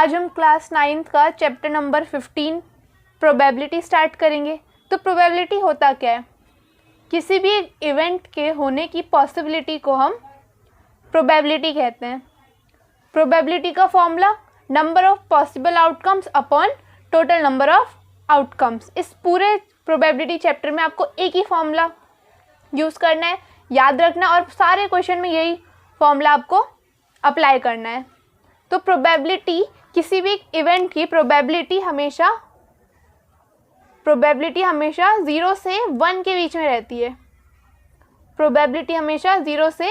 आज हम class 9th का चैप्टर नंबर 15 प्रोबेबिलिटी स्टार्ट करेंगे। तो प्रोबेबिलिटी होता क्या है? किसी भी इवेंट के होने की पॉसिबिलिटी को हम प्रोबेबिलिटी कहते हैं। प्रोबेबिलिटी का formula number of possible outcomes upon total number of outcomes. इस पूरे प्रोबेबिलिटी चैप्टर में आपको एक ही फॉर्मूला यूज़ करना है, याद रखना, और सारे क्वेश्चन में यही फॉर्मूला आपको अप्लाई करना है। तो प्रोबेबिलिटी, किसी भी इवेंट की प्रोबेबिलिटी हमेशा 0 से 1 के बीच में रहती है। प्रोबेबिलिटी हमेशा 0 से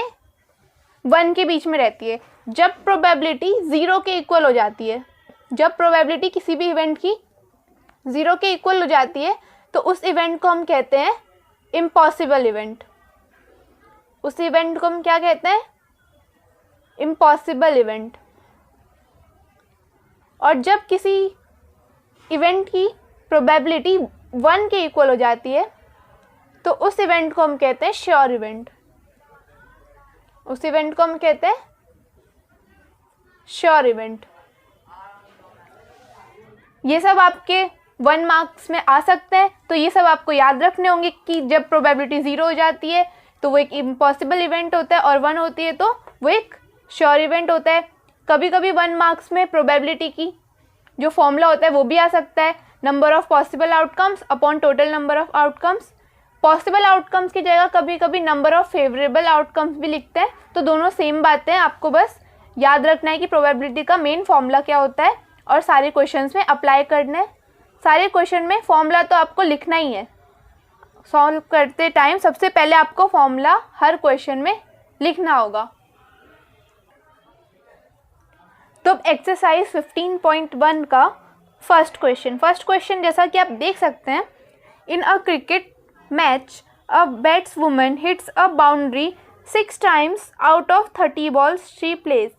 1 के बीच में रहती है। जब प्रोबेबिलिटी 0 के इक्वल हो जाती है, जब प्रोबेबिलिटी किसी भी इवेंट की 0 के इक्वल हो जाती है, तो उस इवेंट को हम कहते हैं इम्पॉसिबल इवेंट। उस इवेंट को हम क्या कहते हैं? Impossible event. और जब किसी इवेंट की प्रोबेबिलिटी 1 के इक्वल हो जाती है, तो उस इवेंट को हम कहते हैं श्योर इवेंट। उस इवेंट को हम कहते हैं श्योर इवेंट। ये सब आपके 1 मार्क्स में आ सकते हैं, तो ये सब आपको याद रखने होंगे कि जब प्रोबेबिलिटी 0 हो जाती है तो वो एक इम्पॉसिबल इवेंट होता है, और 1 होती है तो वो एक श्योर इवेंट होता है। कभी कभी 1 मार्क्स में प्रोबेबिलिटी की जो फॉर्मूला होता है वो भी आ सकता है, number of possible outcomes upon total number of outcomes. Possible outcomes की जगह कभी कभी नंबर ऑफ फेवरेबल आउटकम्स भी लिखते हैं, तो दोनों सेम बातें हैं। आपको बस याद रखना है कि प्रोबेबिलिटी का मेन फॉर्मूला क्या होता है और सारे क्वेश्चंस में अप्लाई करना है। सारे क्वेश्चन में फॉर्मूला तो आपको लिखना ही है। सॉल्व करते टाइम सबसे पहले आपको फॉर्मूला हर क्वेश्चन में लिखना होगा। तो एक्सरसाइज 15.1 का फर्स्ट क्वेश्चन जैसा कि आप देख सकते हैं, in a cricket match a batswoman hits a boundary 6 times out of 30 balls she plays,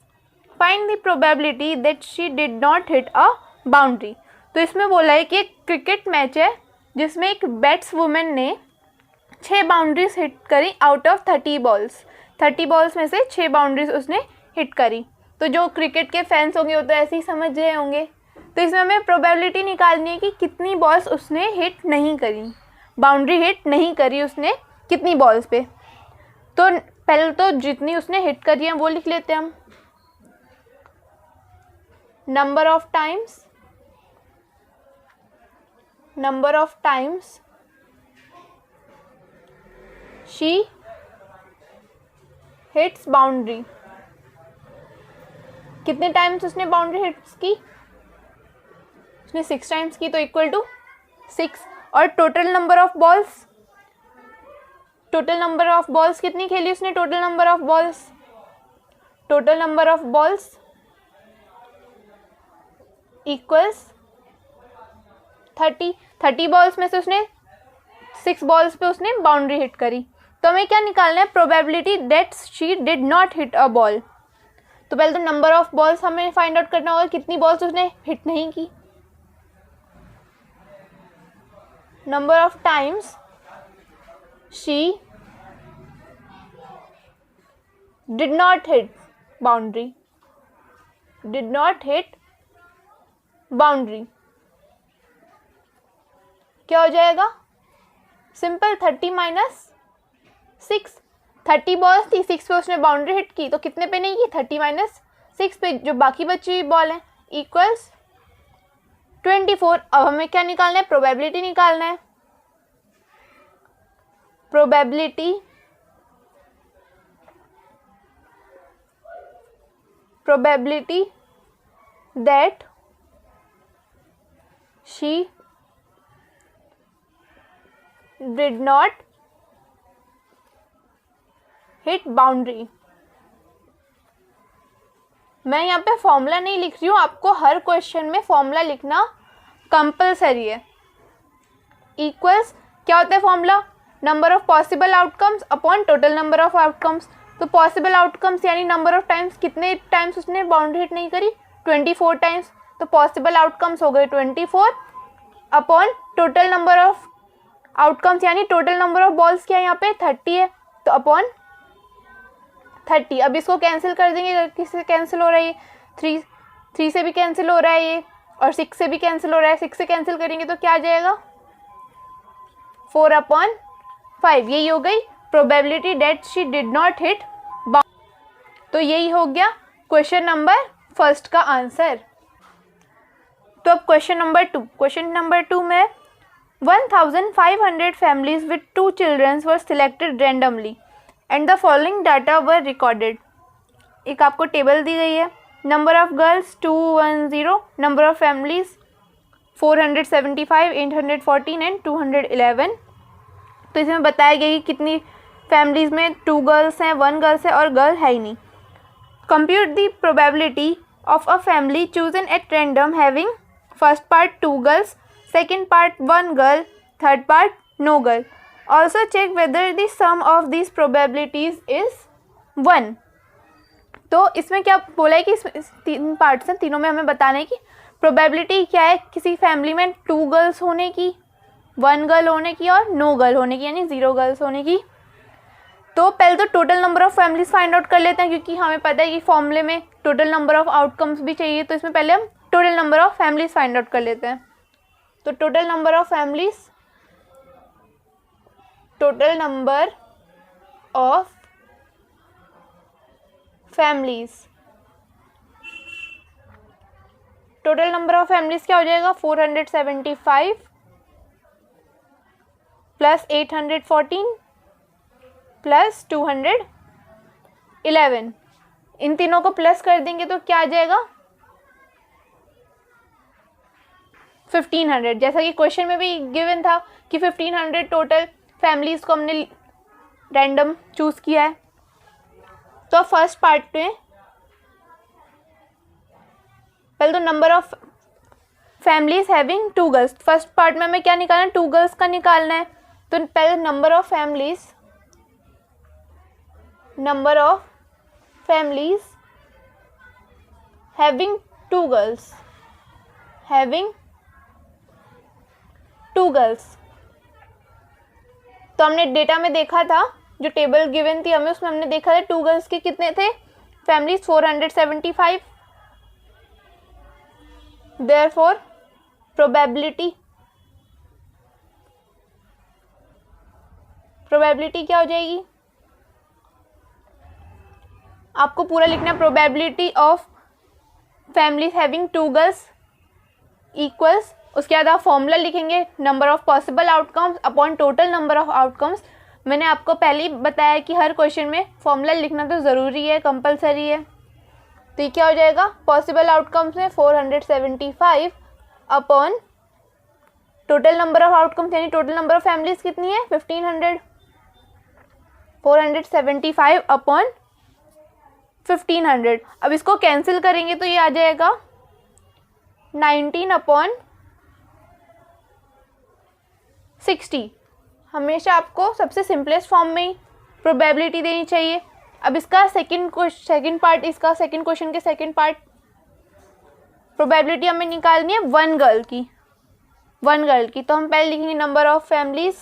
find the probability that she did not hit a boundary. तो इसमें बोला है कि एक क्रिकेट मैच है जिसमें एक बैट्सवुमन ने 6 बाउंड्रीज हिट करी आउट ऑफ 30 balls। 30 balls में से 6 बाउंड्रीज उसने हिट करी। तो जो क्रिकेट के फैंस होंगे वो तो ऐसे ही समझ रहे होंगे। तो इसमें हमें प्रोबेबिलिटी निकालनी है कि कितनी बॉल्स उसने हिट नहीं करी, बाउंड्री हिट नहीं करी उसने कितनी बॉल्स पे। तो पहले तो जितनी उसने हिट करी है वो लिख लेते हैं हम। Number of times she hits boundary, कितने टाइम्स उसने बाउंड्री हिट्स की? उसने 6 टाइम्स की, तो इक्वल टू 6। और टोटल नंबर ऑफ बॉल्स कितनी खेली उसने? Total number of balls equals 30 balls में से उसने 6 बॉल्स पे उसने बाउंड्री हिट करी। तो हमें क्या निकालना है? Probability that she did not hit a ball. तो पहले तो नंबर ऑफ बॉल्स हमें फाइंड आउट करना होगा, कितनी बॉल्स उसने हिट नहीं की। Number of times she did not hit boundary, क्या हो जाएगा? Simple, 30 minus 6। 30 बॉल्स थी, 6 पे उसने बाउंड्री हिट की, तो कितने पे नहीं की? 30 माइनस 6 पे जो बाकी बची हुई बॉल है इक्वल्स 24। अब हमें क्या निकालना है? प्रोबेबिलिटी निकालना है। Probability that she did not hit boundary. मैं यहाँ पे फॉर्मूला नहीं लिख रही हूँ, आपको हर क्वेश्चन में फॉर्मूला लिखना कंपलसरी है। इक्वल्स क्या होता है formula? Number of possible outcomes upon total number of outcomes. तो पॉसिबल आउटकम्स यानी नंबर ऑफ टाइम्स, कितने टाइम्स उसने बाउंड्री हिट नहीं करी? 24 टाइम्स। तो पॉसिबल आउटकम्स हो गए 24 upon total number of outcomes यानी टोटल नंबर ऑफ बॉल्स क्या है यहाँ पे? 30 है, तो अपॉन 30। अब इसको कैंसिल कर देंगे, किससे कैंसिल हो रही है? 3 3 से भी कैंसिल हो रहा है ये, और 6 से भी कैंसिल हो रहा है। 6 से कैंसिल करेंगे तो क्या आ जाएगा, 4/5। यही हो गई probability that she did not hit bound. तो यही हो गया क्वेश्चन नंबर फर्स्ट का आंसर। तो अब क्वेश्चन नंबर 2 में 1500 families with 2 children were selected randomly and the following data were recorded। एक आपको टेबल दी गई है, number of girls 210, number of families 475, 814 and 211। तो इसमें बताया गया कि कितनी फैमिलीज में 2 गर्ल्स हैं, 1 गर्ल्स है और गर्ल है ही नहीं। Compute the probability of a family chosen at random having first part 2 girls, second part 1 girl, third part no girl. Also check whether the sum of these probabilities is 1। तो इसमें क्या बोला है कि इस 3 पार्ट्स हैं, तीनों में हमें बताना है कि प्रोबेबिलिटी क्या है किसी फैमिली में 2 गर्ल्स होने की, 1 गर्ल होने की और नो गर्ल होने की, यानी 0 गर्ल्स होने की। तो पहले तो total number of families find out कर लेते हैं, क्योंकि हमें पता है कि फॉर्मूले में टोटल नंबर ऑफ आउटकम्स भी चाहिए। तो इसमें पहले हम total number of families find out कर लेते हैं। तो टोटल नंबर ऑफ फैमिलीज क्या हो जाएगा, 475 प्लस 814 प्लस 211। इन तीनों को प्लस कर देंगे तो क्या आ जाएगा, 1500। जैसा कि क्वेश्चन में भी गिवन था कि 1500 टोटल फैमिलीज को हमने रैंडम चूज किया है। तो फर्स्ट पार्ट में पहले तो number of families having 2 girls, first part में हमें क्या निकालना है, 2 गर्ल्स का निकालना है। तो पहले number of families having 2 girls, तो हमने डेटा में देखा था, जो टेबल गिवन थी हमें, उसमें हमने देखा था 2 गर्ल्स के कितने थे फैमिलीज, 475। देयरफॉर प्रोबेबिलिटी क्या हो जाएगी, आपको पूरा लिखना है, probability of families having 2 girls equals, उसके बाद आप फॉर्मूला लिखेंगे, number of possible outcomes upon total number of outcomes. मैंने आपको पहले ही बताया कि हर क्वेश्चन में फॉर्मूला लिखना तो ज़रूरी है, कंपलसरी है। तो ये क्या हो जाएगा, पॉसिबल आउटकम्स में 475 upon total number of outcomes, यानी टोटल नंबर ऑफ फैमिलीज कितनी है 1500, 475 अपॉन 1500। अब इसको कैंसिल करेंगे तो ये आ जाएगा 19 अपॉन 60। हमेशा आपको सबसे सिंपलेस्ट फॉर्म में ही प्रोबेबिलिटी देनी चाहिए। अब इसका सेकंड क्वेश्चन के सेकंड पार्ट प्रोबेबिलिटी हमें निकालनी है 1 गर्ल की। तो हम पहले लिखेंगे number of families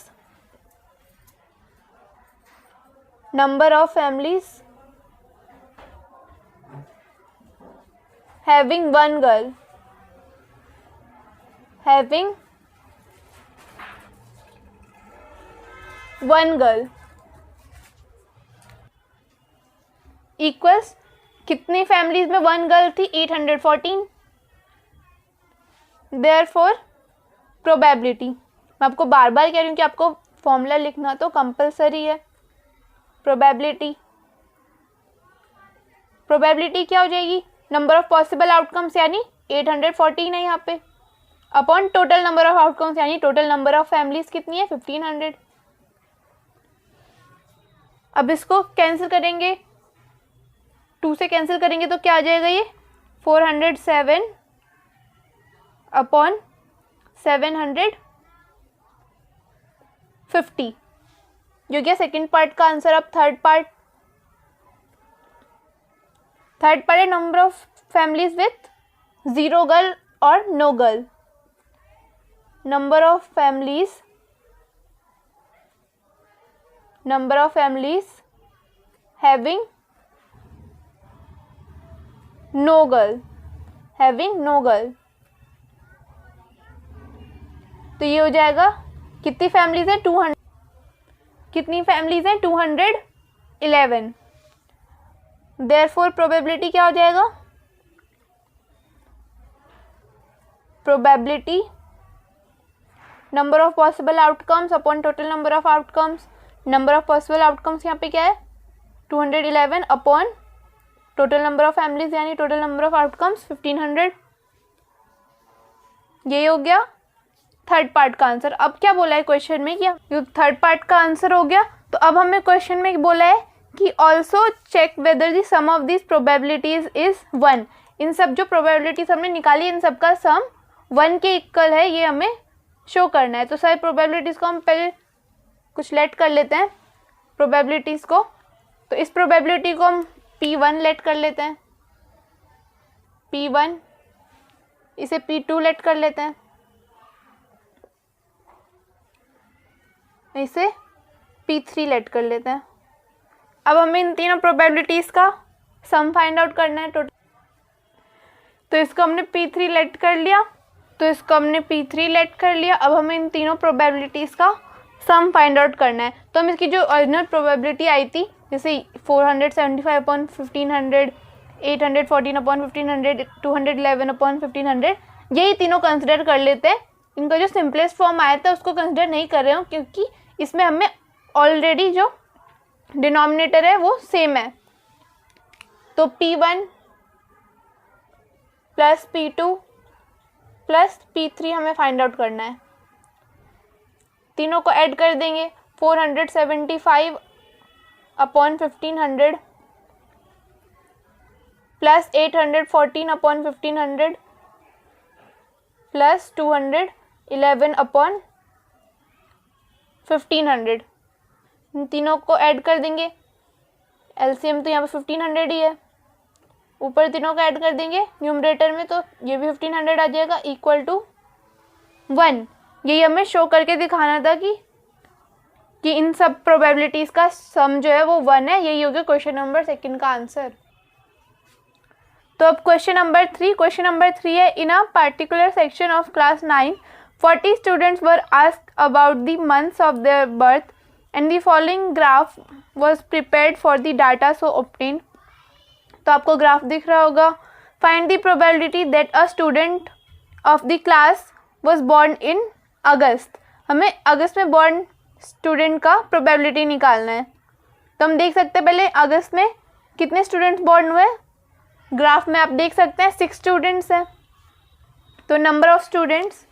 having 1 girl, equals कितनी फैमिलीज में 1 गर्ल थी, 814। देयरफॉर प्रोबेबिलिटी, मैं आपको बार बार कह रही हूँ कि आपको फॉर्मूला लिखना तो कंपलसरी है। प्रोबेबिलिटी क्या हो जाएगी, नंबर ऑफ पॉसिबल आउटकम्स यानी 814 है यहाँ पे, upon total number of outcomes यानी टोटल नंबर ऑफ फैमिलीज कितनी है 1500। अब इसको कैंसिल करेंगे, 2 से कैंसिल करेंगे तो क्या आ जाएगा, ये 407 अपॉन 750, जो क्या सेकेंड पार्ट का आंसर। अब थर्ड पार्ट है number of families with 0 girl और no girl. Number of families having no girl, having no girl. तो ये हो जाएगा, कितनी फैमिलीज है 200, कितनी फैमिलीज हैं 211। देयरफॉर प्रोबेबिलिटी क्या हो जाएगा, probability number of possible outcomes upon total number of outcomes. Number of possible outcomes यहाँ पे क्या है 211 upon total number of families यानी टोटल नंबर ऑफ आउटकम्स 1500। ये हो गया थर्ड पार्ट का आंसर। अब क्या बोला है क्वेश्चन में कि ये थर्ड पार्ट का आंसर हो गया, तो अब हमें क्वेश्चन में बोला है कि also check whether the sum of this probabilities is 1। इन सब जो प्रोबेबिलिटीज हमने निकाली इन सब का सम 1 के इक्वल है, ये हमें शो करना है। तो सारी प्रोबेबिलिटीज को हम पहले कुछ लेट कर लेते हैं प्रोबेबिलिटीज को। तो इस प्रोबेबिलिटी को हम P1 लेट कर लेते हैं, P1, इसे P2 लेट कर लेते हैं, इसे P3 लेट कर लेते हैं। अब हमें इन तीनों प्रोबेबिलिटीज का सम फाइंड आउट करना है टोटल। तो इसको हमने P3 लेट कर लिया, तो इसको हमने P3 लेट कर लिया। अब हमें इन तीनों प्रोबेबिलिटीज का सम फाइंड आउट करना है। तो हम इसकी जो ओरिजिनल प्रोबेबिलिटी आई थी जैसे 475 अपॉन 1500, 814 अपॉन 1500, 211 अपॉन 1500, यही तीनों कंसिडर कर लेते हैं। इनका जो सिंपलेस्ट फॉर्म आया था उसको कंसिडर नहीं कर रहे हो क्योंकि इसमें हमें ऑलरेडी जो डिनोमिनेटर है वो सेम है। तो P1 plus P2 plus P3 हमें फाइंड आउट करना है। तीनों को ऐड कर देंगे, 475 upon 1500 plus 814 upon 1500 plus 211 upon 1500। इन तीनों को ऐड कर देंगे, एलसीएम तो यहाँ पे 1500 ही है, ऊपर तीनों का ऐड कर देंगे न्यूमरेटर में, तो ये भी 1500 आ जाएगा इक्वल टू 1। यही हमें शो करके दिखाना था कि इन सब प्रोबेबिलिटीज का सम जो है वो 1 है। यही हो गया क्वेश्चन नंबर 2 का आंसर। तो अब क्वेश्चन नंबर 3 है, in a particular section of class 9 40 students were asked about the months of their birth and the following graph was prepared for the data so obtain. तो आपको graph दिख रहा होगा। Find the probability that a student of the class was born in August. हमें अगस्त में born student का probability निकालना है। तो हम देख सकते हैं पहले अगस्त में कितने स्टूडेंट्स बोर्न हुए, ग्राफ में आप देख सकते हैं 6 स्टूडेंट्स हैं। तो नंबर ऑफ स्टूडेंट्स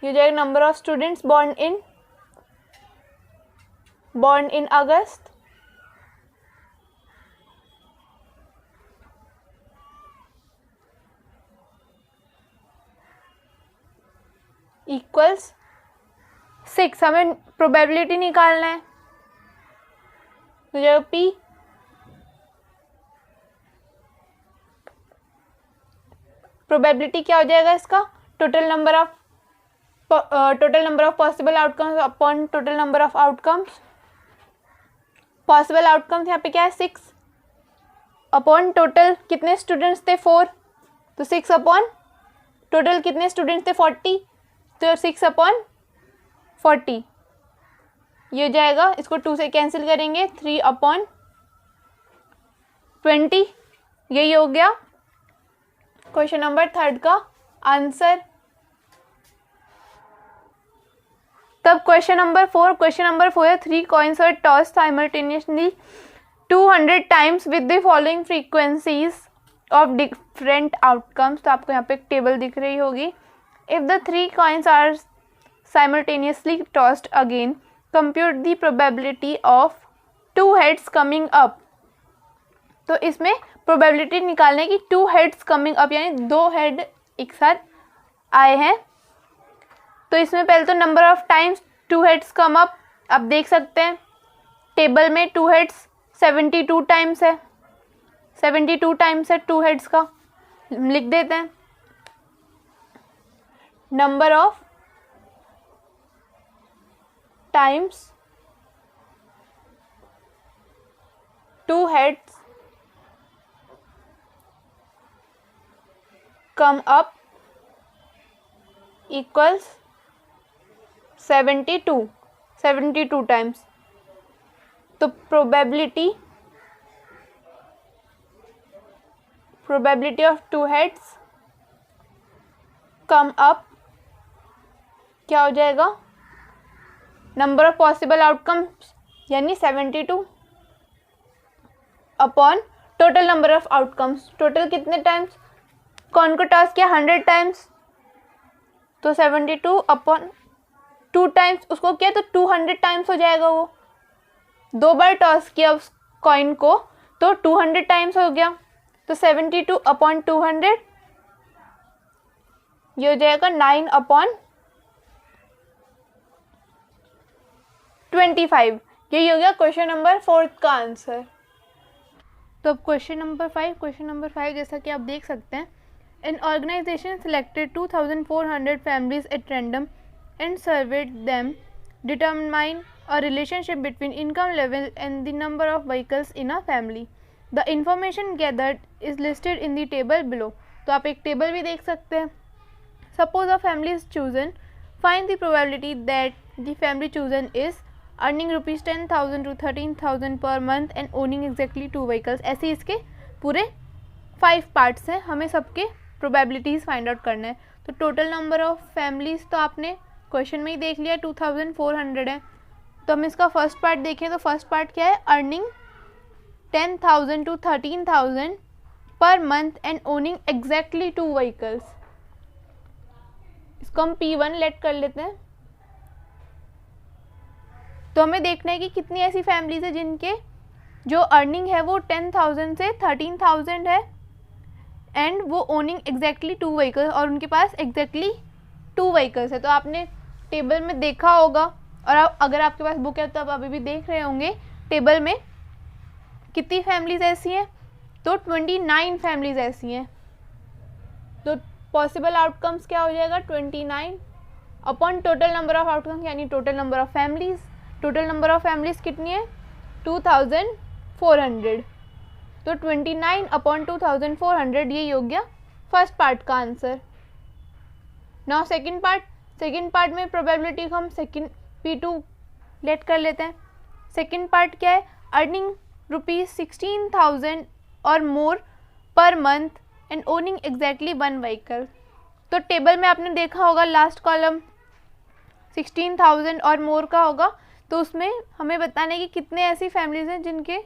ये जाएगा number of students born in August equals 6। हमें प्रोबेबिलिटी निकालना है, तो जो P प्रोबेबिलिटी क्या हो जाएगा इसका, total number of possible outcomes upon total number of outcomes. Possible outcomes यहाँ पे क्या है 6 अपॉन टोटल कितने स्टूडेंट्स थे 4, तो 6 अपॉन टोटल कितने स्टूडेंट्स थे 40, तो 6 अपॉन 40 ये हो जाएगा। इसको 2 से कैंसिल करेंगे, 3 अपॉन 20। यही हो गया क्वेश्चन नंबर 3 का आंसर। तब क्वेश्चन नंबर 4 है 3 coins are tossed simultaneously 200 times with the following frequencies of different outcomes। तो आपको यहाँ पे एक टेबल दिख रही होगी। If the 3 coins are simultaneously tossed again, compute the probability of 2 heads coming up। तो इसमें प्रोबेबिलिटी निकालने की 2 heads coming up यानी 2 हेड एक साथ आए हैं। तो इसमें पहले तो number of times 2 heads come up आप देख सकते हैं टेबल में 2 हेड्स 72 टाइम्स है, 72 टाइम्स है 2 हेड्स का, लिख देते हैं। Number of times 2 heads come up equals 72 times. तो probability of 2 heads come up क्या हो जाएगा, नंबर ऑफ पॉसिबल आउटकम्स यानी 72 upon total number of outcomes. Total कितने टाइम्स, कौन को टॉस किया 100 टाइम्स, तो 72 अपॉन 2 टाइम्स उसको किया तो 200 टाइम्स हो जाएगा. वो 2 बार टॉस किया उस कॉइन को तो 200 टाइम्स हो गया. तो 72 अपॉन 200 ये हो जाएगा 9 अपॉन 25. यही हो गया क्वेश्चन नंबर 4 का आंसर. तो अब क्वेश्चन नंबर 5 जैसा कि आप देख सकते हैं, an organization selected 2400 families at random and surveyed them, determine a relationship between income level and the number of vehicles in a family. The information gathered is listed in the table below. तो आप एक table भी देख सकते हैं. Suppose a family is chosen. Find the probability that the family chosen is earning rupees 10,000 to 13,000 per month and owning exactly 2 vehicles. ऐसे इसके पूरे 5 पार्ट्स हैं, हमें सबके प्रोबेबिलिटीज़ फाइंड आउट करना है. तो टोटल नंबर ऑफ फैमिलीज़ तो आपने क्वेश्चन में ही देख लिया 2400 है. तो हम इसका फर्स्ट पार्ट देखें तो फर्स्ट पार्ट क्या है, अर्निंग 10,000 to 13,000 पर month and owning exactly 2 vehicles. इसको हम P1 लेट कर लेते हैं. तो हमें देखना है कि कितनी ऐसी फैमिलीज है जिनके जो अर्निंग है वो 10,000 से 13,000 है एंड वो ओनिंग एग्जैक्टली 2 व्हीकल्स और उनके पास एग्जैक्टली 2 व्हीकल्स है. तो आपने टेबल में देखा होगा और अगर आपके पास बुक है तो आप अभी भी देख रहे होंगे टेबल में कितनी फैमिलीज ऐसी हैं, तो 29 फैमिलीज ऐसी हैं. तो पॉसिबल आउटकम्स क्या हो जाएगा 29 upon total number of outcomes यानी total number of families. Total number of families कितनी है 2400. तो 29 अपॉन 2400 ये हो गया फर्स्ट पार्ट का आंसर. नाउ सेकंड पार्ट में प्रोबेबिलिटी को हम सेकंड P2 लेट कर लेते हैं. सेकंड पार्ट क्या है, अर्निंग रुपीज़ 16,000 और more per month and owning exactly 1 vehicle. तो टेबल में आपने देखा होगा लास्ट कॉलम 16,000 और मोर का होगा, तो उसमें हमें बताना है कि कितने ऐसी फैमिलीज हैं जिनके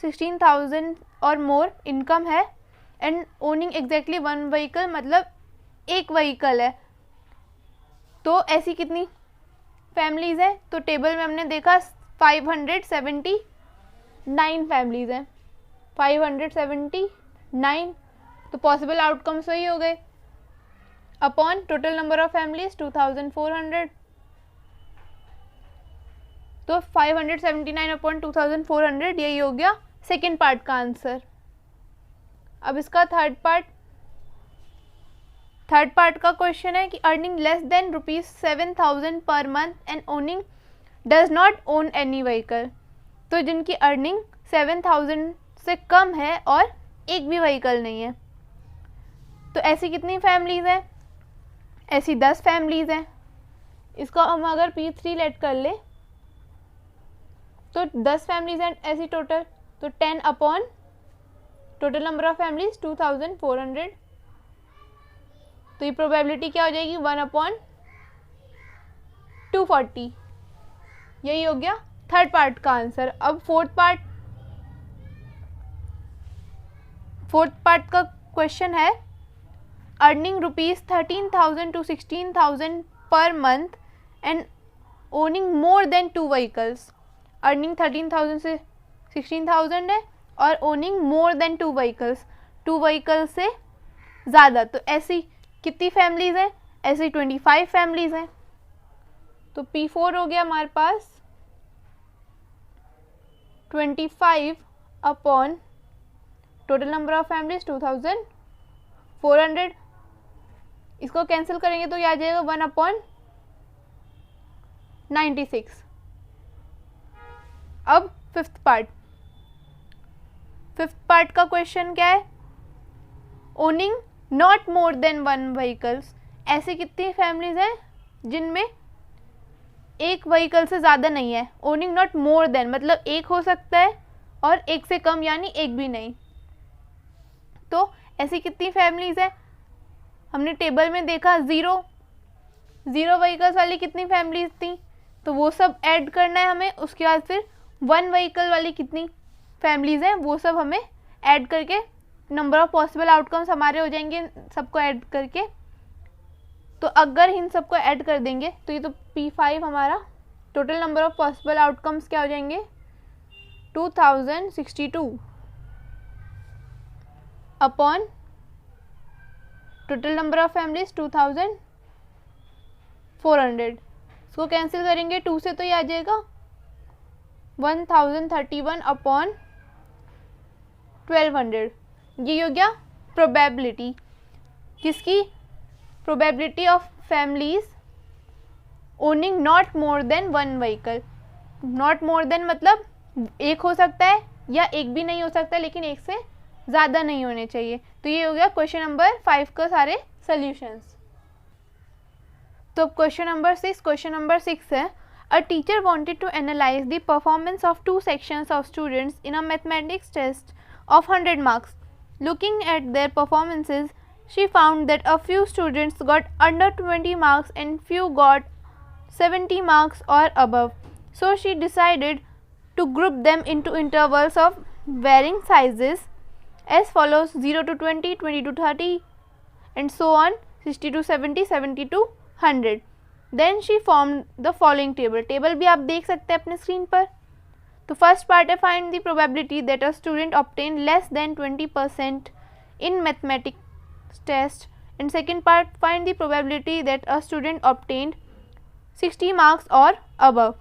16,000 और मोर इनकम है एंड ओनिंग एग्जैक्टली 1 व्हीकल मतलब 1 व्हीकल है. तो ऐसी कितनी फैमिलीज हैं, तो टेबल में हमने देखा 579 फैमिलीज हैं. 579 तो पॉसिबल आउटकम्स वही हो गए upon total number of families 2400. तो 579 अपॉन 2400 यही हो गया सेकेंड पार्ट का आंसर. अब इसका थर्ड पार्ट का क्वेश्चन है कि अर्निंग लेस देन रुपीज 7,000 पर month and owning does not own any vehicle. तो जिनकी अर्निंग 7,000 से कम है और एक भी व्हीकल नहीं है. तो ऐसी कितनी फैमिलीज हैं, ऐसी 10 फैमिलीज हैं. इसको हम अगर P3 लेट कर ले तो 10 फैमिलीज हैं ऐसी टोटल. तो 10 upon total number of families 2400. तो ये प्रोबेबिलिटी क्या हो जाएगी 1 अपॉन 240. यही हो गया थर्ड पार्ट का आंसर. अब फोर्थ पार्ट का क्वेश्चन है अर्निंग रुपीज 13,000 to 16,000 पर month and owning more than 2 vehicles. Earning 13,000 से 16,000 है और owning more than 2 vehicles, 2 vehicles से ज़्यादा. तो ऐसी कितनी फैमिलीज हैं, ऐसी 25 फैमिलीज हैं. तो P4 हो गया हमारे पास 25 upon total number of families 2400. इसको कैंसिल करेंगे तो ये आ जाएगा 1 अपॉन 96. अब फिफ्थ फिफ्थ पार्ट का क्वेश्चन क्या है, owning not more than one vehicles, ऐसी कितनी फैमिलीज हैं जिनमें एक व्हीकल से ज़्यादा नहीं है। ओनिंग नॉट मोर देन मतलब एक हो सकता है और एक से कम यानी एक भी नहीं। तो ऐसी कितनी फैमिलीज है, हमने टेबल में देखा ज़ीरो व्हीकल्स वाली कितनी फैमिलीज थी, तो वो सब ऐड करना है हमें। उसके बाद फिर वन व्हीकल वाली कितनी फैमिलीज हैं वो सब हमें ऐड करके नंबर ऑफ पॉसिबल आउटकम्स हमारे हो जाएंगे सबको ऐड करके। तो अगर इन सबको ऐड कर देंगे तो ये तो P5 हमारा total number of possible outcomes क्या हो जाएंगे 2062 upon total number of families 2400। इसको कैंसिल करेंगे 2 से तो ये आ जाएगा 1031 अपॉन 1200। ये हो गया प्रोबेबिलिटी, किसकी, probability of families owning not more than one vehicle. Not more than मतलब एक हो सकता है या एक भी नहीं हो सकता, लेकिन एक से ज़्यादा नहीं होने चाहिए। तो ये हो गया क्वेश्चन नंबर 5 का सारे सॉल्यूशंस। तो क्वेश्चन नंबर 6 है, a teacher wanted to analyse the performance of 2 sections of students in a mathematics test of 100 marks. Looking at their performances, she found that a few students got under 20 marks and few got 70 marks or above. So she decided to group them into intervals of varying sizes as follows: 0 to 20, 20 to 30 and so on, 60 to 70, 70 to 100. Then she formed the following table. Table भी आप देख सकते हैं अपने screen पर। तो first part है find the probability that a student obtain less than 20% in mathematics test and second part find the probability that a student obtained 60 marks और अबव।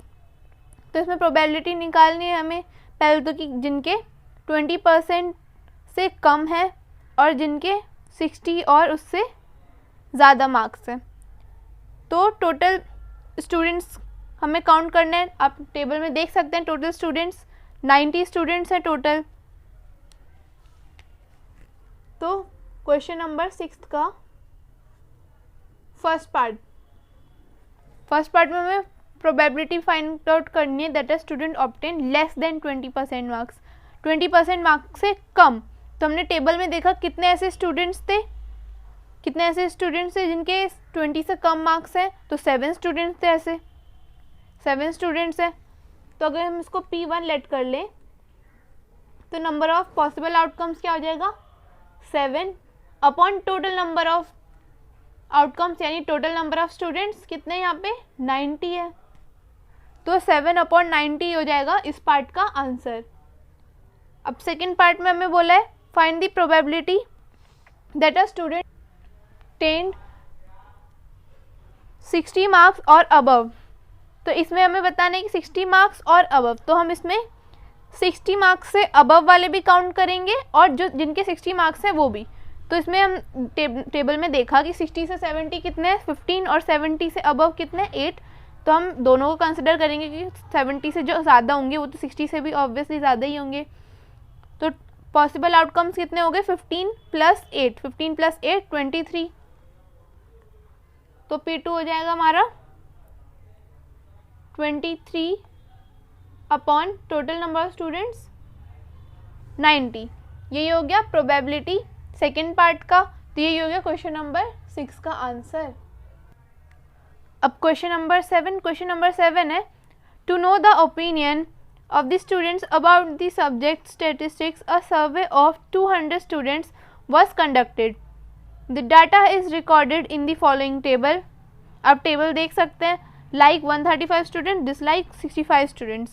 तो इसमें प्रोबेबिलिटी निकालनी है हमें पहले तो कि जिनके 20% से कम है और जिनके 60 और उससे ज़्यादा मार्क्स हैं। तो टोटल स्टूडेंट्स हमें काउंट करना है, आप टेबल में देख सकते हैं टोटल स्टूडेंट्स 90 स्टूडेंट्स हैं टोटल। तो क्वेश्चन नंबर 6 का फर्स्ट पार्ट में हमें प्रोबेबिलिटी फाइंड आउट करनी है that a student obtain less than 20% marks, 20% marks से कम। तो हमने टेबल में देखा कितने ऐसे स्टूडेंट्स थे जिनके 20 से कम मार्क्स हैं, तो 7 स्टूडेंट्स थे, ऐसे 7 स्टूडेंट्स हैं। तो अगर हम इसको P1 लेट कर लें तो नंबर ऑफ पॉसिबल आउटकम्स क्या हो जाएगा 7 upon total number of outcomes यानी टोटल नंबर ऑफ स्टूडेंट्स कितने यहाँ पे 90 है। तो 7 अपॉन 90 हो जाएगा इस पार्ट का आंसर। अब सेकेंड पार्ट में हमें बोला है find the probability that a student obtained 60 marks और अबव। तो इसमें हमें बताना है कि 60 मार्क्स और अबव, तो हम इसमें 60 मार्क्स से अबव वाले भी काउंट करेंगे और जो जिनके 60 मार्क्स हैं वो भी। तो इसमें हम टेबल में देखा कि 60 से 70 कितने हैं 15 और 70 से अबव कितने 8। तो हम दोनों को कंसिडर करेंगे कि 70 से जो ज़्यादा होंगे वो तो 60 से भी ऑब्वियसली ज़्यादा ही होंगे। तो पॉसिबल आउटकम्स कितने हो गए 15 + 8, 15 + 8 23। तो P2 हो जाएगा हमारा 23 upon total number of students 90। यही हो गया प्रोबेबिलिटी सेकेंड पार्ट का। तो यही हो गया क्वेश्चन नंबर 6 का आंसर। अब क्वेश्चन नंबर 7 है to know the opinion of the students about the subject statistics, a survey of 200 students was conducted. The data is recorded in the following table. आप table देख सकते हैं, like 135 students, dislike 65 students.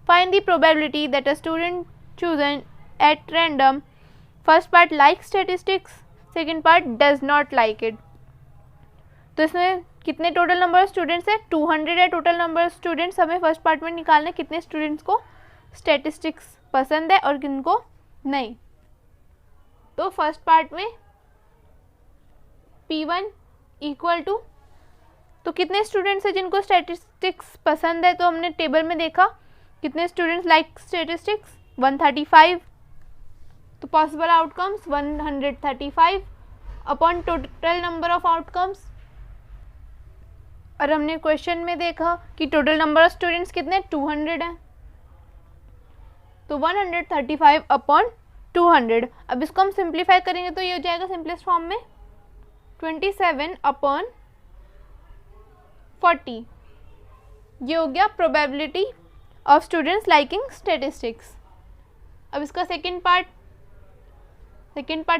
Find the probability that a student chosen at random, first part like statistics, second part does not like it. तो इसमें कितने total number of students है 200 है total number of students. हमें first part में निकालना है कितने स्टूडेंट्स को स्टैटिस्टिक्स पसंद है और किनको नहीं। तो फर्स्ट पार्ट में P1 इक्वल टू, तो कितने स्टूडेंट्स हैं जिनको स्टैटिस्टिक्स पसंद है। तो हमने टेबल में देखा कितने स्टूडेंट्स लाइक स्टैटिस्टिक्स 135 तो possible outcomes 135 upon total number of outcomes. और हमने क्वेश्चन में देखा कि टोटल नंबर ऑफ स्टूडेंट्स कितने 200 हैं, तो 135 अपॉन 200। अब इसको हम सिंप्लीफाई करेंगे तो ये हो जाएगा सिंपलेस्ट फॉर्म में 27 अपॉन 40। ये हो गया probability of students liking statistics. अब इसका सेकेंड पार्ट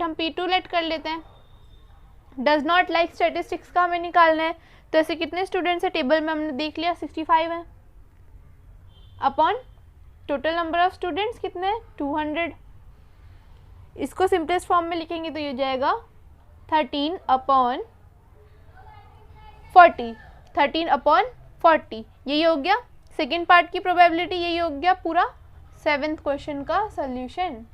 हम P2 लेट कर लेते हैं। डज नॉट लाइक स्टैटिस्टिक्स का हमें निकालना है, तो ऐसे कितने स्टूडेंट्स है टेबल में हमने देख लिया 65 है, upon total number of students कितने हैं 200। इसको सिंपलेस्ट फॉर्म में लिखेंगे तो ये हो जाएगा 13 अपॉन 40, 13 अपॉन 40। यही हो गया सेकेंड पार्ट की प्रोबेबिलिटी, यही हो गया पूरा 7th क्वेश्चन का सोल्यूशन।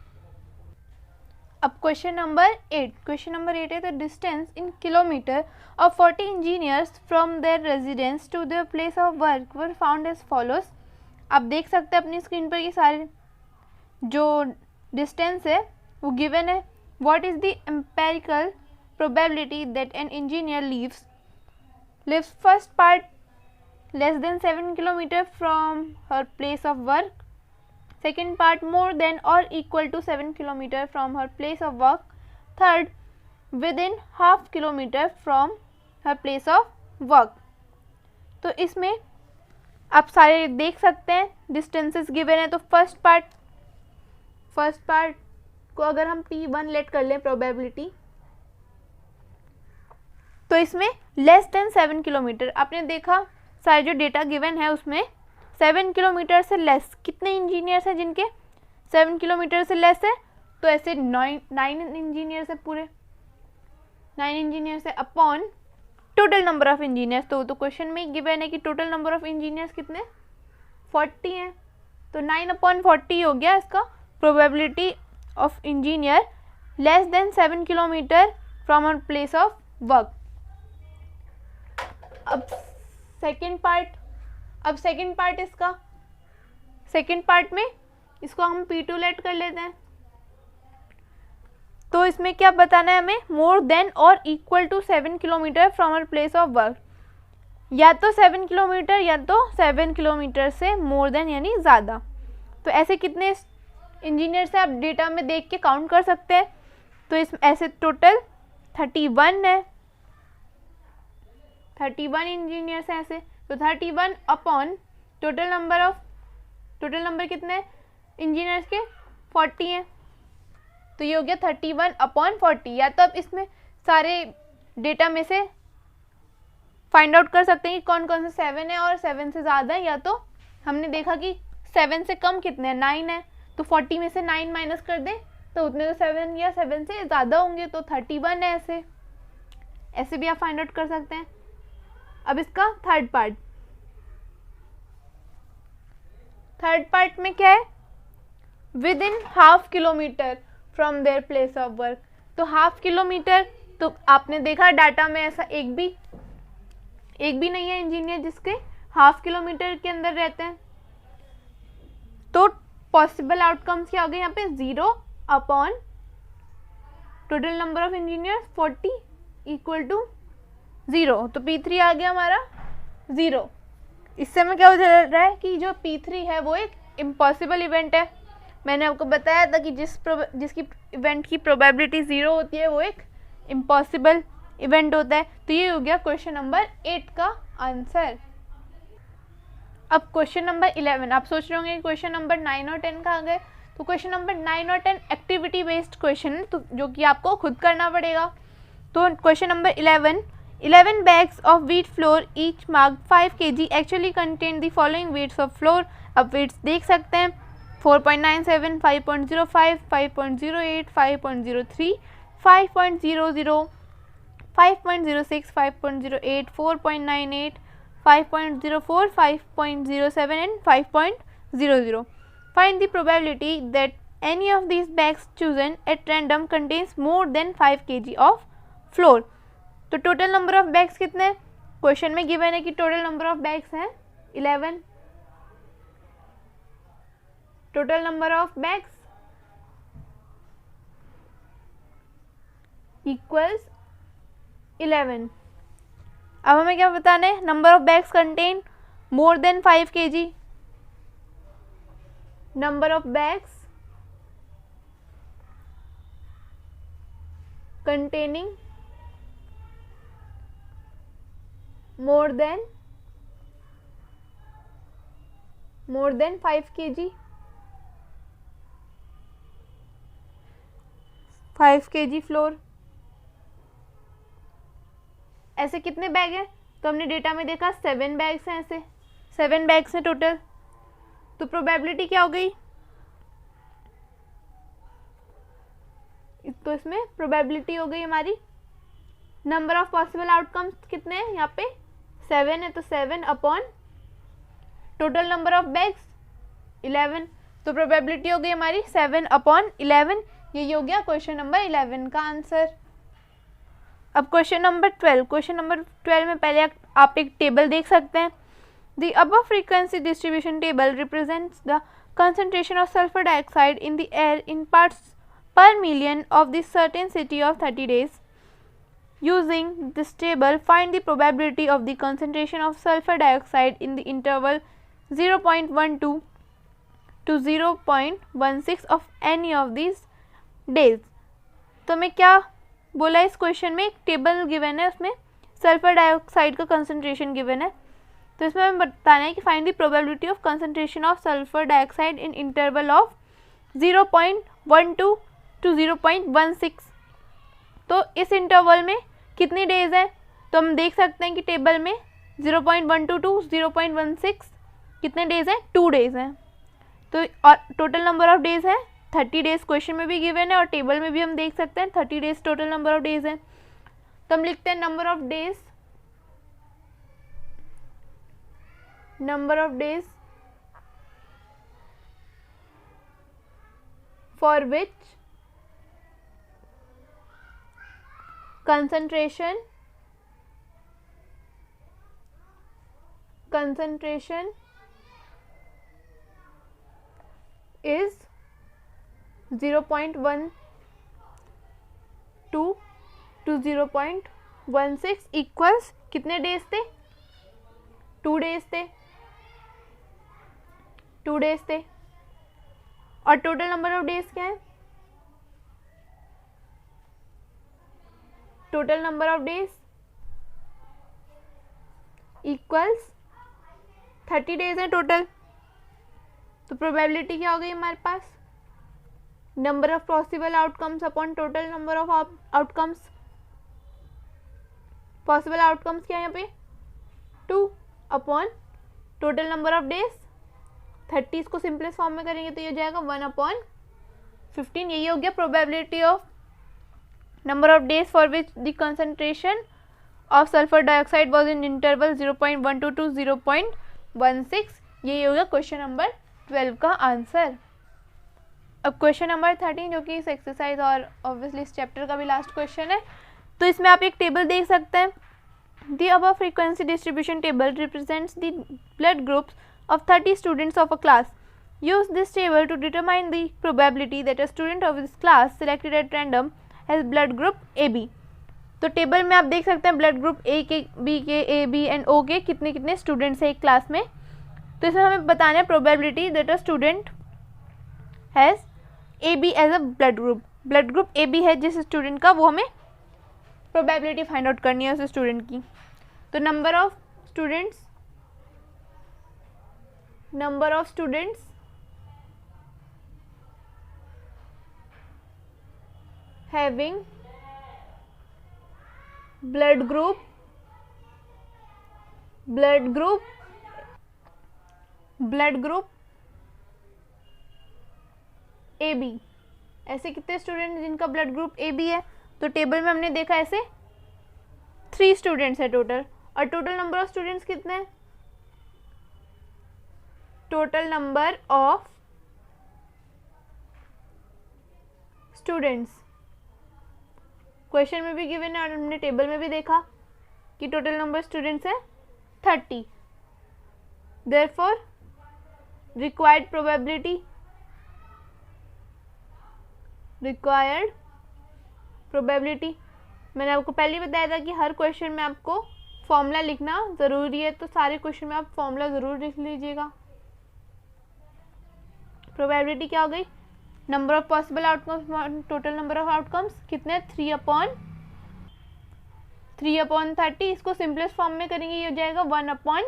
अब क्वेश्चन नंबर 8 है the distance in kilometre of 40 engineers from their residence to their place of work were found as follows. आप देख सकते हैं अपनी स्क्रीन पर ये सारे जो डिस्टेंस है वो गिवन है। What is the empirical probability that an engineer lives first part less than 7 kilometre from her place of work, second part more than or equal to 7 kilometer from her place of work, third within half kilometer from her place of work। तो इसमें आप सारे देख सकते हैं distances given है। तो first part को अगर हम P1 लेट कर लें प्रोबेबिलिटी, तो इसमें लेस देन 7 किलोमीटर आपने देखा सारे जो डेटा गिवन है उसमें 7 किलोमीटर से लेस कितने इंजीनियर्स हैं जिनके 7 किलोमीटर से लेस है, तो ऐसे 9 इंजीनियर्स है, पूरे 9 इंजीनियर्स है upon total number of engineers. तो क्वेश्चन में गिवन है कि टोटल नंबर ऑफ इंजीनियर्स कितने 40 हैं, तो 9 अपॉन 40 हो गया इसका probability of engineer less than 7 kilometre from our place of work. अब सेकेंड पार्ट में इसको हम P2 लेट कर लेते हैं। तो इसमें क्या बताना है हमें, मोर देन और equal to 7 kilometre from our place of work, या तो 7 किलोमीटर या तो 7 किलोमीटर से मोर देन यानी ज़्यादा। तो ऐसे कितने इंजीनियर से आप डेटा में देख के काउंट कर सकते हैं। तो इस ऐसे टोटल 31 है, 31 इंजीनियर्स हैं ऐसे। तो 31 अपॉन टोटल नंबर कितने इंजीनियर्स के 40 हैं, तो ये हो गया 31 अपॉन 40। या तो अब इसमें सारे डेटा में से फाइंड आउट कर सकते हैं कि कौन कौन से 7 है और 7 से ज़्यादा है, या तो हमने देखा कि 7 से कम कितने हैं 9 है, तो 40 में से 9 माइनस कर दें तो उतने तो 7 या 7 से ज़्यादा होंगे, तो 31 है। ऐसे भी आप फाइंड आउट कर सकते हैं। अब इसका थर्ड पार्ट में क्या है, with in half kilometre from there place of work. तो हाफ किलोमीटर, तो आपने देखा डाटा में ऐसा एक भी नहीं है इंजीनियर जिसके हाफ किलोमीटर के अंदर रहते हैं। तो पॉसिबल आउटकम्स क्या हो गए यहाँ पे 0 upon total number of engineers 40 equal to 0। तो P3 आ गया हमारा 0। इससे हमें क्या हो रहा है कि जो P3 है वो एक इम्पॉसिबल इवेंट है। मैंने आपको बताया था कि जिसकी इवेंट की प्रोबेबिलिटी 0 होती है वो एक इम्पॉसिबल इवेंट होता है। तो ये हो गया क्वेश्चन नंबर 8 का आंसर। अब क्वेश्चन नंबर 11, आप सोच रहे होंगे क्वेश्चन नंबर 9 और 10 कहाँ गए। तो क्वेश्चन नंबर 9 और 10 एक्टिविटी बेस्ड क्वेश्चन है, तो जो कि आपको खुद करना पड़ेगा। तो question number 11 bags of wheat flour each marked 5 kg actually contain the following weights of flour। अब weights देख सकते हैं 4.97, 5.05, 5.08, 5.03, 5.00, 5.06, 5.08, 4.98, 5.04, 5.07 and 5.00। Find the probability that any of these bags chosen at random contains more than 5 kg of flour। तो total number of bags कितने हैं, question में given है कि टोटल नंबर ऑफ बैग्स हैं 11। Total number of bags equals 11। अब हमें क्या बताना है, number of bags contain more than 5 kg, number of bags containing more than 5 kg, 5 kg floor. ऐसे कितने बैग हैं, तो हमने डेटा में देखा 7 बैग्स हैं, ऐसे 7 बैग्स हैं टोटल। तो प्रोबेबिलिटी क्या हो गई, तो इसमें प्रोबेबिलिटी हो गई हमारी, नंबर ऑफ पॉसिबल आउटकम्स कितने हैं यहाँ पे 7 है, तो 7 upon total number of bags 11, तो प्रोबेबिलिटी हो गई हमारी 7 अपॉन 11। यही हो गया क्वेश्चन नंबर 11 का आंसर। अब क्वेश्चन नंबर 12, क्वेश्चन नंबर 12 में पहले आप एक टेबल देख सकते हैं। The above frequency distribution table represents the concentration of sulfur dioxide in the air in parts per million of the certain city of 30 days. Using this table, find the probability of the concentration of sulfur dioxide in the interval 0.12 to 0.16 of any of these days. तो मैं क्या बोला इस question में, एक table given है, उसमें sulphur dioxide का कंसंट्रेशन गिवन है। तो इसमें हमें बताना है कि find the probability of concentration of sulphur dioxide in interval of 0.12 to 0.16। तो इस इंटरवल में कितनी डेज है, तो हम देख सकते हैं कि टेबल में 0.12 टू 0.16 कितने डेज हैं, 2 डेज हैं। तो और टोटल नंबर ऑफ डेज है 30 डेज, क्वेश्चन में भी गिवन है और टेबल में भी हम देख सकते हैं 30 days total number of days है। तो हम लिखते हैं number of days for which concentration is 0.12 to 0.16 equals कितने डेज थे, 2 डेज थे, 2 डेज थे। और टोटल नंबर ऑफ डेज क्या है, total number of days equals 30 days है टोटल। तो प्रोबेबिलिटी क्या हो गई हमारे पास, number of possible outcomes upon total number of outcomes. Possible outcomes क्या है यहाँ पे 2 upon total number of days 30, इसको सिंपलेस्ट फॉर्म में करेंगे तो ये हो जाएगा 1/15। यही हो गया probability of number of days for which the concentration of sulfur dioxide was in interval 0.12 to 0.16। यही होगा क्वेश्चन नंबर 12 का आंसर। अब क्वेश्चन नंबर 13 जो कि इस एक्सरसाइज और ऑब्वियसली इस चैप्टर का भी लास्ट क्वेश्चन है। तो इसमें आप एक टेबल देख सकते हैं। The above frequency distribution table represents the blood groups of 30 students of a class. Use this table to determine the probability that a student of this class selected at random has blood group AB। तो table में आप देख सकते हैं blood group ए के, B के, A B and ओ के कितने कितने स्टूडेंट्स हैं एक क्लास में। तो इसमें हमें बताना है probability that a student has A B as a blood group A B है जिस स्टूडेंट का, वो हमें प्रोबेबिलिटी फाइंड आउट करनी है उस स्टूडेंट की। तो number of students having blood group AB, ऐसे कितने स्टूडेंट जिनका ब्लड ग्रुप AB है। तो टेबल में हमने देखा ऐसे 3 स्टूडेंट्स है टोटल। और टोटल नंबर ऑफ स्टूडेंट्स कितने हैं, total number of students question में भी गिवन है और हमने टेबल में भी देखा कि टोटल नंबर स्टूडेंट्स है 30। देयरफॉर रिक्वायर्ड प्रोबेबिलिटी मैंने आपको पहले ही बताया था कि हर क्वेश्चन में आपको फॉर्मूला लिखना ज़रूरी है, तो सारे क्वेश्चन में आप फॉर्मूला ज़रूर लिख लीजिएगा। प्रोबेबिलिटी क्या हो गई, number of possible outcomes total number of outcomes कितने, 3/30। इसको सिंपलेस्ट फॉर्म में करेंगे, ये हो जाएगा 1/10।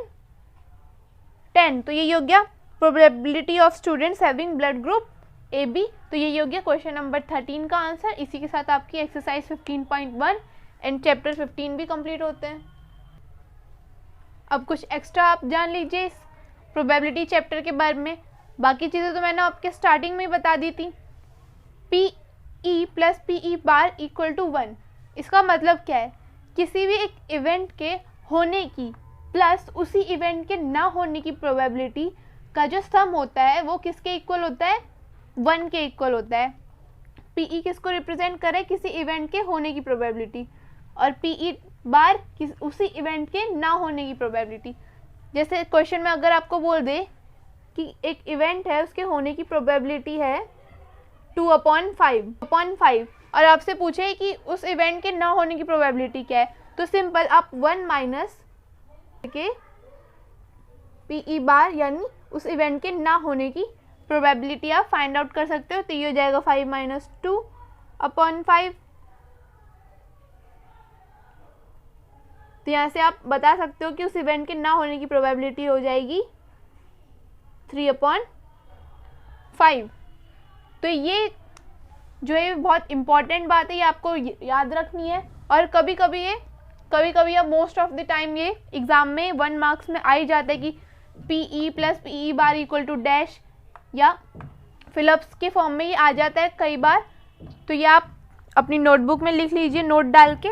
तो ये हो गया probability of students having blood group AB। तो ये हो गया क्वेश्चन नंबर 13 का आंसर। इसी के साथ आपकी एक्सरसाइज 15.1 एंड चैप्टर 15 भी कंप्लीट होते हैं। अब कुछ एक्स्ट्रा आप जान लीजिए इस प्रोबेबिलिटी चैप्टर के बारे में। बाकी चीज़ें तो मैंने आपके स्टार्टिंग में ही बता दी थी। PE + PE बार = 1। इसका मतलब क्या है, किसी भी एक इवेंट के होने की प्लस उसी इवेंट के ना होने की प्रोबेबिलिटी का जो सम होता है वो किसके इक्वल होता है, 1 के इक्वल होता है। PE किसको रिप्रेजेंट करे, किसी इवेंट के होने की प्रोबेबिलिटी, और PE बार उसी इवेंट के ना होने की प्रोबेबिलिटी। जैसे क्वेश्चन में अगर आपको बोल दे कि एक इवेंट है, उसके होने की प्रोबेबिलिटी है 2/5 और आपसे पूछे कि उस इवेंट के ना होने की प्रोबेबिलिटी क्या है, तो सिंपल आप 1 माइनस के PE बार यानी उस इवेंट के ना होने की प्रोबेबिलिटी आप फाइंड आउट कर सकते हो। तो ये हो जाएगा 5 - 2/5। तो यहाँ से आप बता सकते हो कि उस इवेंट के ना होने की प्रोबेबिलिटी हो जाएगी 3/5। तो ये जो है बहुत इम्पॉर्टेंट बात है, ये आपको याद रखनी है। और कभी कभी या मोस्ट ऑफ द टाइम ये एग्ज़ाम में 1 मार्क्स में आ ही जाता है कि PE + PE बार = डैश, या फिलअप्स के फॉर्म में ये आ जाता है कई बार। तो ये आप अपनी नोटबुक में लिख लीजिए, नोट डाल के।